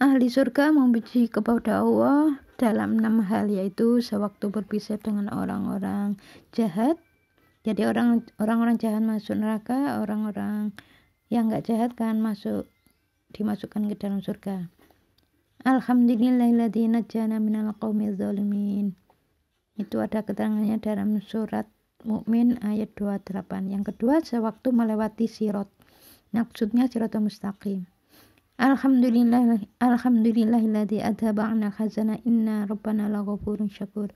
Ahli surga memuji kepada Allah dalam 6 hal, yaitu sewaktu berpisah dengan orang-orang jahat. Jadi orang-orang jahat masuk neraka, orang-orang yang enggak jahat kan dimasukkan ke dalam surga. Alhamdulillahilladzi najjana minal qaumiz zalimin. Itu ada keterangannya dalam surat Mukmin ayat 28. Yang kedua, sewaktu melewati sirat. Maksudnya siratal mustaqim. Alhamdulillahilladzi adhaba 'anal hazana inna rabbana laghafurun syakur.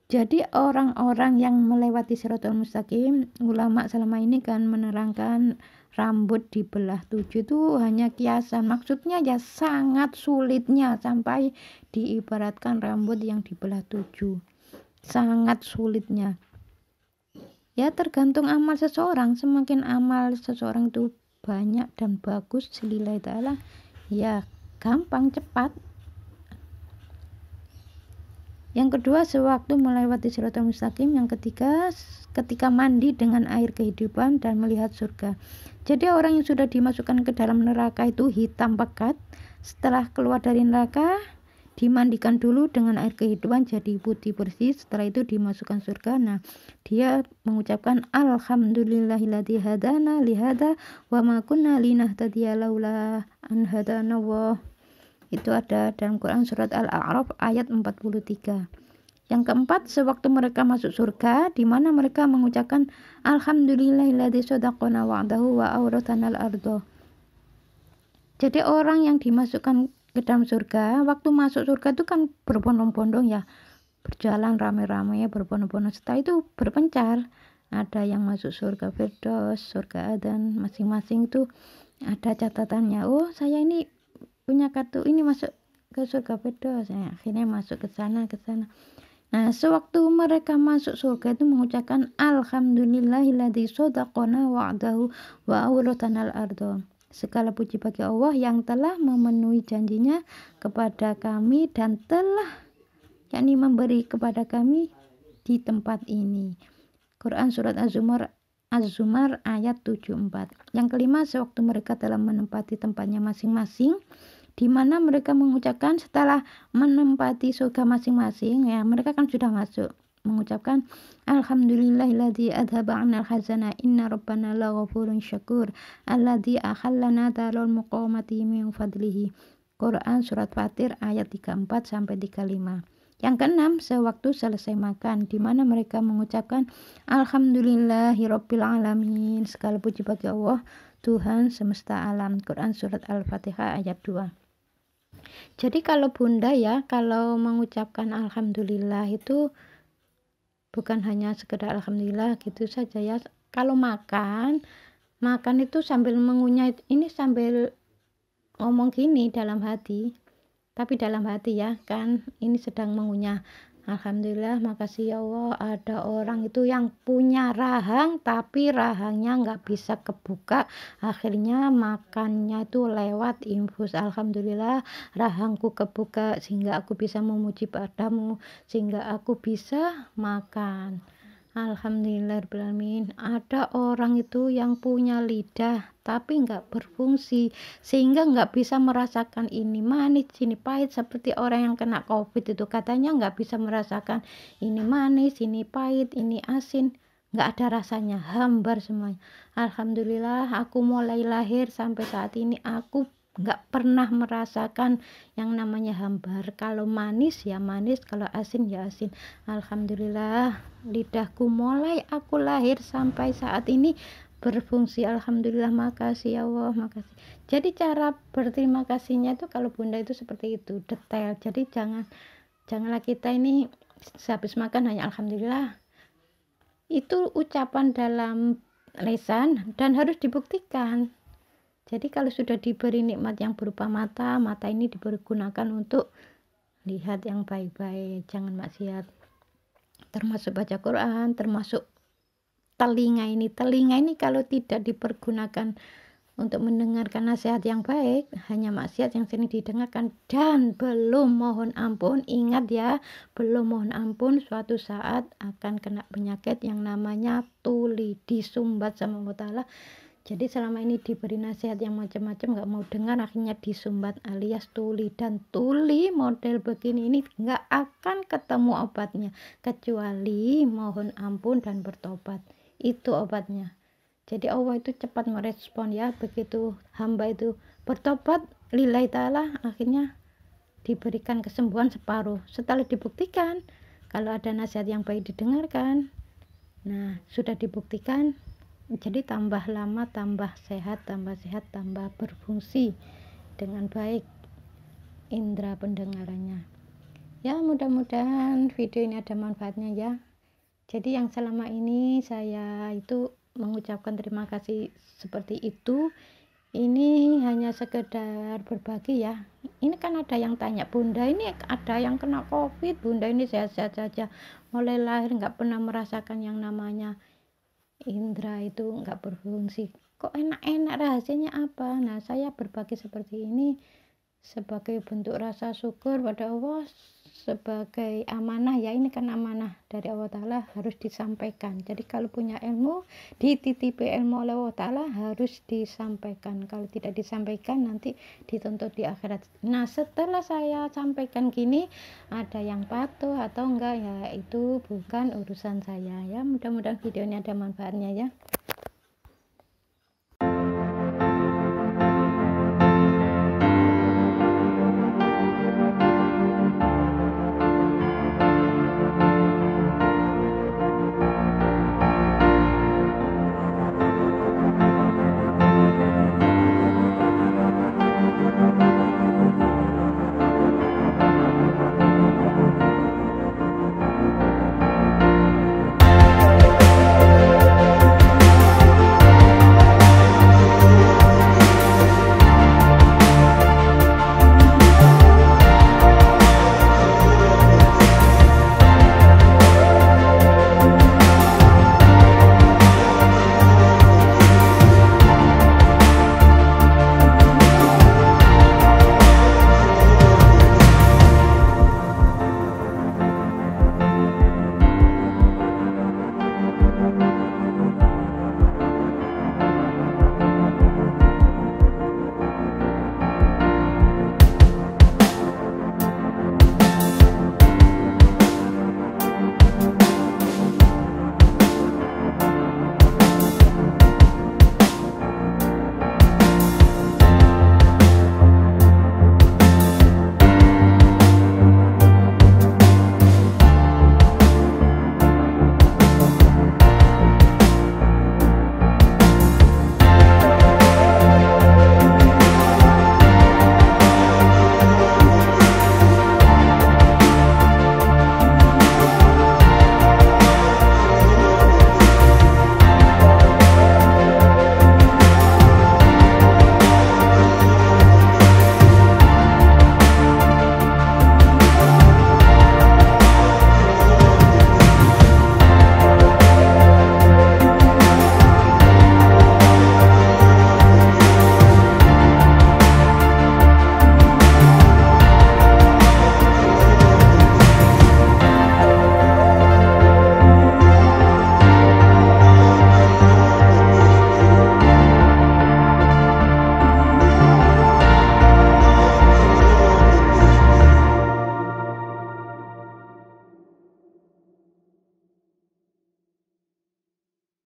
Jadi orang-orang yang melewati siratal mustaqim, ulama selama ini kan menerangkan rambut dibelah 7 itu hanya kiasan. Maksudnya ya sangat sulitnya, sampai diibaratkan rambut yang dibelah 7. Sangat sulitnya. Ya tergantung amal seseorang. Semakin amal seseorang itu banyak dan bagus lillahi ta'ala, ya gampang, cepat. Yang kedua, sewaktu melewati siratal mustaqim. Yang ketiga, ketika mandi dengan air kehidupan dan melihat surga. Jadi orang yang sudah dimasukkan ke dalam neraka itu hitam pekat. Setelah keluar dari neraka, dimandikan dulu dengan air kehidupan jadi putih bersih. Setelah itu dimasukkan surga. Nah, dia mengucapkan alhamdulillahilladzi hadana lihada wa ma kunna linahtadiya laula an hadana Allah. Itu ada dalam Quran surat Al-A'raf ayat 43. Yang keempat, sewaktu mereka masuk surga, di mana mereka mengucapkan alhamdulillahilladzi shadaqana wa'dahu wa awrathanal ardh. Jadi orang yang dimasukkan ke dalam surga, waktu masuk surga itu kan berbondong-bondong ya, berjalan rame-rame berbondong-bondong. Setelah itu berpencar, ada yang masuk surga Firdaus, surga Adan, masing-masing itu ada catatannya. Oh, saya ini punya kartu ini, masuk ke surga Firdaus. Nah, akhirnya masuk ke sana. Nah, sewaktu mereka masuk surga itu mengucapkan alhamdulillahilladzi shadaqana wa'dahu wa awrathanal ardh. Segala puji bagi Allah yang telah memenuhi janjinya kepada kami dan telah memberi kepada kami di tempat ini. Quran surat Az-Zumar ayat 74. Yang kelima, sewaktu mereka telah menempati tempatnya masing-masing, di mana mereka mengucapkan setelah menempati surga masing-masing, ya mereka kan sudah masuk, mengucapkan alhamdulillahilladzi adhaba 'anal hazana inna rabbana laghafurun syakur alladzi akhallana darul muqamati min fadlihi. Quran surat Fatir ayat 34 sampai 35. Yang keenam, sewaktu selesai makan, di mana mereka mengucapkan alhamdulillahirabbil alamin. Segala puji bagi Allah, Tuhan semesta alam. Quran surat Al-Fatihah ayat 2. Jadi kalau Bunda ya, kalau mengucapkan alhamdulillah itu bukan hanya sekedar alhamdulillah gitu saja ya. Kalau makan itu sambil mengunyah, ini sambil ngomong gini dalam hati. Tapi dalam hati ya, kan ini sedang mengunyah. Alhamdulillah, makasih ya Allah, ada orang itu yang punya rahang tapi rahangnya nggak bisa kebuka, akhirnya makannya itu lewat infus. Alhamdulillah, rahangku kebuka sehingga aku bisa memuji padamu, sehingga aku bisa makan. Alhamdulillahirrahmanirrahim. Ada orang itu yang punya lidah tapi nggak berfungsi, sehingga nggak bisa merasakan ini manis, ini pahit. Seperti orang yang kena COVID itu, katanya nggak bisa merasakan ini manis, ini pahit, ini asin, nggak ada rasanya, hambar semuanya. Alhamdulillah, aku mulai lahir sampai saat ini aku nggak pernah merasakan yang namanya hambar. Kalau manis ya manis, kalau asin ya asin. Alhamdulillah, lidahku mulai aku lahir sampai saat ini berfungsi. Alhamdulillah, makasih ya Allah, makasih. Jadi cara berterima kasihnya itu kalau Bunda itu seperti itu, detail. Jadi janganlah kita ini sehabis makan hanya alhamdulillah. Itu ucapan dalam lisan dan harus dibuktikan. Jadi kalau sudah diberi nikmat yang berupa mata ini dipergunakan untuk lihat yang baik-baik, jangan maksiat. Termasuk baca Quran, termasuk telinga ini kalau tidak dipergunakan untuk mendengarkan nasihat yang baik, hanya maksiat yang sering didengarkan. Dan belum mohon ampun, ingat ya, belum mohon ampun, suatu saat akan kena penyakit yang namanya tuli, disumbat sama Allah Ta'ala. Jadi selama ini diberi nasihat yang macam-macam nggak mau dengar, akhirnya disumbat alias tuli. Dan tuli model begini ini nggak akan ketemu obatnya kecuali mohon ampun dan bertobat. Itu obatnya. Jadi Allah itu cepat merespon ya, begitu hamba itu bertobat lillahi ta'ala, akhirnya diberikan kesembuhan separuh setelah dibuktikan kalau ada nasihat yang baik didengarkan. Nah, sudah dibuktikan, jadi tambah lama tambah sehat, tambah berfungsi dengan baik indera pendengarannya. Ya, mudah-mudahan video ini ada manfaatnya ya. Jadi yang selama ini saya itu mengucapkan terima kasih seperti itu. Ini hanya sekedar berbagi ya. Ini kan ada yang tanya, Bunda ini ada yang kena COVID, Bunda ini sehat-sehat saja, mulai lahir nggak pernah merasakan yang namanya indera itu nggak berfungsi, kok enak-enak, rahasianya apa? Nah, saya berbagi seperti ini sebagai bentuk rasa syukur pada Allah, sebagai amanah ya, ini kan amanah dari Allah Ta'ala, harus disampaikan. Jadi kalau punya ilmu, dititipi ilmu oleh Allah Ta'ala, harus disampaikan. Kalau tidak disampaikan nanti dituntut di akhirat. Nah, setelah saya sampaikan gini, ada yang patuh atau enggak ya, itu bukan urusan saya ya. Mudah-mudahan video ini ada manfaatnya ya.